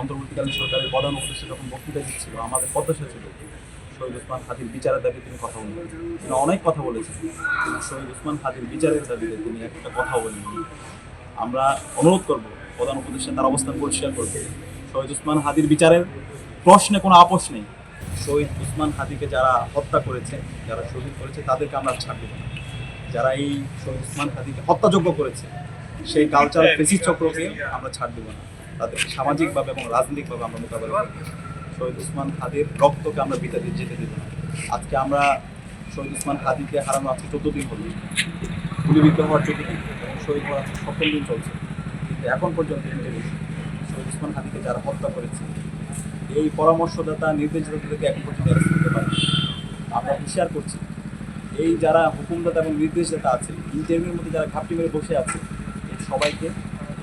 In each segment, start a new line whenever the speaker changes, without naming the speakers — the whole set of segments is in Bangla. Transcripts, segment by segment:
অন্তর্বর্তীকালীন সরকারের প্রধান উপদেষ্টা যখন বক্তৃতা দিচ্ছিল, আমাদের প্রত্যাশা ছিল শহীদ ওসমান হাদির বিচারের দাবি তিনি কথা বলবেন। তিনি অনেক কথা বলেছেন, কিন্তু শহীদ ওসমান হাদির বিচারের দাবিতে তিনি একটা কথা বলেননি। আমরা অনুরোধ করব প্রধান উপদেষ্টা তার অবস্থান পরিষ্কার করবে। শহীদ ওসমান হাদির বিচারের প্রশ্নে কোনো আপোষ নেই। শহীদ ওসমান হাদিকে যারা হত্যা করেছে, যারা শহীদ করেছে, তাদেরকে আমরা ছাড় দেব না। যারা এই শহীদ ওসমান হাদিকে হত্যাযোগ্য করেছে, সেই কালচার ফেসিস চক্রকে আমরা ছাড় দেব না। তাদেরকে সামাজিকভাবে এবং রাজনৈতিকভাবে আমরা মোকাবেলা করব। শহীদ ওসমান হাদির রক্তকে আমরা বিতা দিয়ে যেতে দেব না। আজকে আমরা শহীদ ওসমান হাদিকে হারানো আজকে 14 দিন হলো, গুলিবিদ্ধ হওয়ার 14 দিন এবং শহীদ হওয়ার আজকে 17 দিন চলছে। কিন্তু এখন পর্যন্ত শহীদ ওসমান হাদিকে যারা হত্যা করেছে, এই পরামর্শদাতা নির্দেশদাতাদেরকে এখন পর্যন্ত অ্যারেস্ট করতে পারেনি। আমরা হুঁশিয়ার করছি, এই যারা হুকুমদাতা এবং নির্দেশদাতা আছে, ইন্টারভিউর মধ্যে যারা ঘাপটি মেরে বসে আছে, এই সবাইকে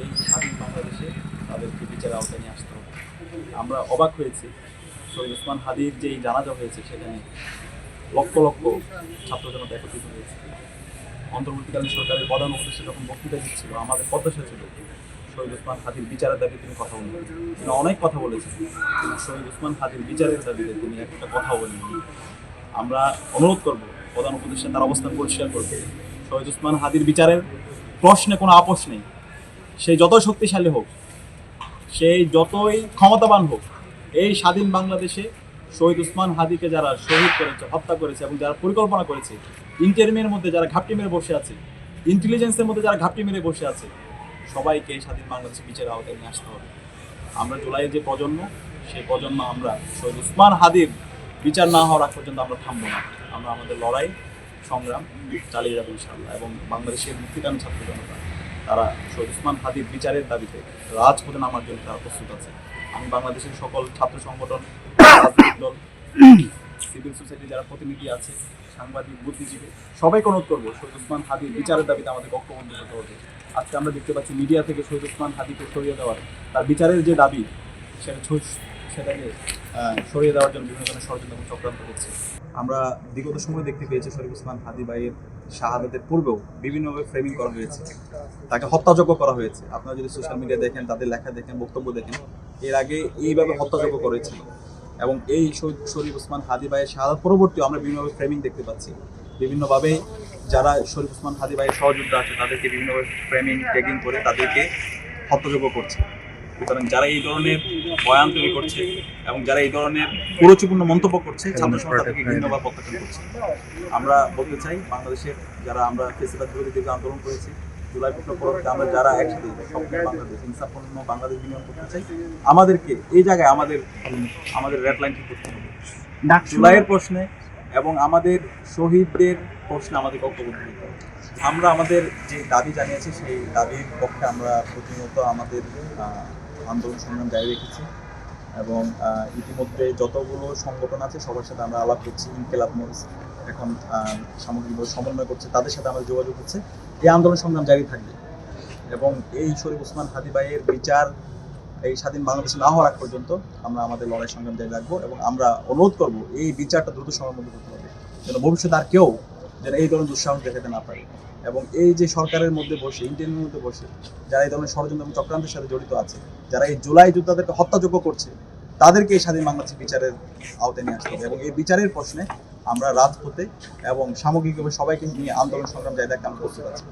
এই স্বাধীন বাংলাদেশে তাদেরকে বিচারের আওতায় নিয়ে আসতে হবে। আমরা অবাক হয়েছি, শহীদ ওসমান হাদির যে জানাজা হয়েছে সেখানে লক্ষ লক্ষ ছাত্র জনতা একত্রিত হয়েছে। অন্তর্বর্তীকালীন সরকারের প্রধান উপদেষ্টা যখন বক্তৃতা দিচ্ছিল, আমাদের প্রত্যাশা ছিল শহীদ ওসমান হাদির বিচারের দাবি তিনি কথা বলবেন। তিনি অনেক কথা বলেছেন, কিন্তু শহীদ ওসমান হাদির বিচারের দাবিতে তিনি একটা কথা বলেননি। আমরা অনুরোধ করব প্রধান উপদেষ্টা তার অবস্থান পরিষ্কার করবে। শহীদ ওসমান হাদির বিচারের প্রশ্নে কোনো আপোষ নেই। সেই যতই শক্তিশালী হোক, সেই যতই ক্ষমতাবান হোক, এই স্বাধীন বাংলাদেশে শহীদ ওসমান হাদিকে যারা শহীদ করেছে, হত্যা করেছে এবং যারা পরিকল্পনা করেছে, ইন্টারভিউর মধ্যে যারা ঘাপটি মেরে বসে আছে, ইন্টেলিজেন্সের মধ্যে যারা ঘাপটি মেরে বসে আছে, সবাইকে এই স্বাধীন বাংলাদেশে বিচারের আওতায় নিয়ে আসতে হবে। আমরা জুলাইয়ের যে প্রজন্ম, সেই প্রজন্ম আমরা শহীদ ওসমান হাদির বিচার না হওয়ার আগ পর্যন্ত আমরা থামবো না। আমরা আমাদের লড়াই সংগ্রাম চালিয়ে যাবো ইনশাআল্লাহ। এবং বাংলাদেশের মুক্তিকামী ছাত্র জনতা তারা শহীদ ওসমান হাদির বিচারের দাবিতে রাজপথে নামার জন্য তারা প্রস্তুত আছে। আমি বাংলাদেশের সকল ছাত্র সংগঠন, রাজনৈতিক দল, সিভিল সোসাইটি যারা প্রতিনিধি আছে, সাংবাদিক, বুদ্ধিজীবী, সবাইকে অনুরোধ করবো শহীদ ওসমান হাদির বিচারের দাবিতে আমাদের ঐক্যবদ্ধ হতে হবে। আজকে আমরা দেখতে পাচ্ছি মিডিয়া থেকে শহীদ ওসমান হাদিকে সরিয়ে দেওয়ার, তার বিচারের যে দাবি সেটাকে সরিয়ে দেওয়ার জন্য বিভিন্ন ধরনের ষড়যন্ত্র এবং চক্রান্ত করছে। আমরা বিগত সময় দেখতে পেয়েছি শহীদ ওসমান হাদি ভাইয়ের শাহাদাতের পূর্বেও বিভিন্নভাবে ফ্রেমিং করা হয়েছে, তাকে হত্যাযোগ্য করা হয়েছে। আপনারা যদি সোশ্যাল মিডিয়া দেখেন, তাদের লেখা দেখেন, বক্তব্য দেখেন, এর আগে এইভাবে হত্যাযোগ্য করেছিল। এবং এই শরীফ ওসমান হাদি ভাইয়ের শাহাদাত পরবর্তীও আমরা বিভিন্নভাবে ফ্রেমিং দেখতে পাচ্ছি। বিভিন্নভাবে যারা শরীফ ওসমান হাদি ভাইয়ের সহযোদ্ধা আছে, তাদেরকে বিভিন্নভাবে ফ্রেমিং ট্যাগিং করে তাদেরকে হত্যাযোগ্য করছে। সুতরাং যারা এই ধরনের বয়ান তৈরি করছে এবং যারা এই ধরনের কুরুচিপূর্ণ মন্তব্য করছে, ছাত্র সমাজ তাদেরকে ঘৃণ্যভাবে প্রত্যাখ্যান করছে। আমরা বলতে চাই, বাংলাদেশের যারা আমরা ফেসিবাদ বিরোধী দীর্ঘ আন্দোলন করেছি, জুলাই বিপ্লব পরবর্তীতে আমরা যারা একসাথে স্বপ্ন বাংলাদেশ, ইনসাফপূর্ণ বাংলাদেশ বিনিয়োগ করতে চাই, আমাদেরকে এই জায়গায় আমাদের রেড লাইন ঠিক করতে হবে। জুলাইয়ের প্রশ্নে এবং আমাদের শহীদদের প্রশ্নে আমাদের ঐক্যবদ্ধ হতে হবে। আমরা আমাদের যে দাবি জানিয়েছি, সেই দাবির পক্ষে আমরা প্রতিনিয়ত আমাদের আন্দোলন সংগ্রাম জারি রেখেছি এবং ইতিমধ্যে যতগুলো সংগঠন আছে সবার সাথে আমরা আলাপ করছি। ইনকিলাব মঞ্চ এখন সামগ্রিকভাবে সমন্বয় করছে, তাদের সাথে আমাদের যোগাযোগ হচ্ছে। এই আন্দোলন সংগ্রাম জারি থাকবে এবং এই শরীফ ওসমান হাদি ভাইয়ের বিচার এই স্বাধীন বাংলাদেশে না হওয়ার আগ পর্যন্ত আমরা আমাদের লড়াই সংগ্রাম জারি রাখবো। এবং আমরা অনুরোধ করবো এই বিচারটা দ্রুত সময়ের মধ্যে করতে হবে, যেন ভবিষ্যতে আর কেউ যেন এই ধরনের দুঃসাহস দেখাতে না পারে। এবং এই যে সরকারের মধ্যে বসে, ইন্টারভিউর মধ্যে বসে যারা এই ধরনের ষড়যন্ত্র এবং চক্রান্তের সাথে জড়িত আছে, যারা এই জুলাই যোদ্ধাদেরকে হত্যাযোগ্য করছে, তাদেরকে এই স্বাধীন বাংলাদেশের বিচারের আওতায় নিয়ে আসতে হবে। এবং এই বিচারের প্রশ্নে আমরা রাজপথে এবং সামগ্রিকভাবে সবাইকে নিয়ে আন্দোলন সংগ্রাম জারি রাখতে আমরা প্রস্তুত আছি।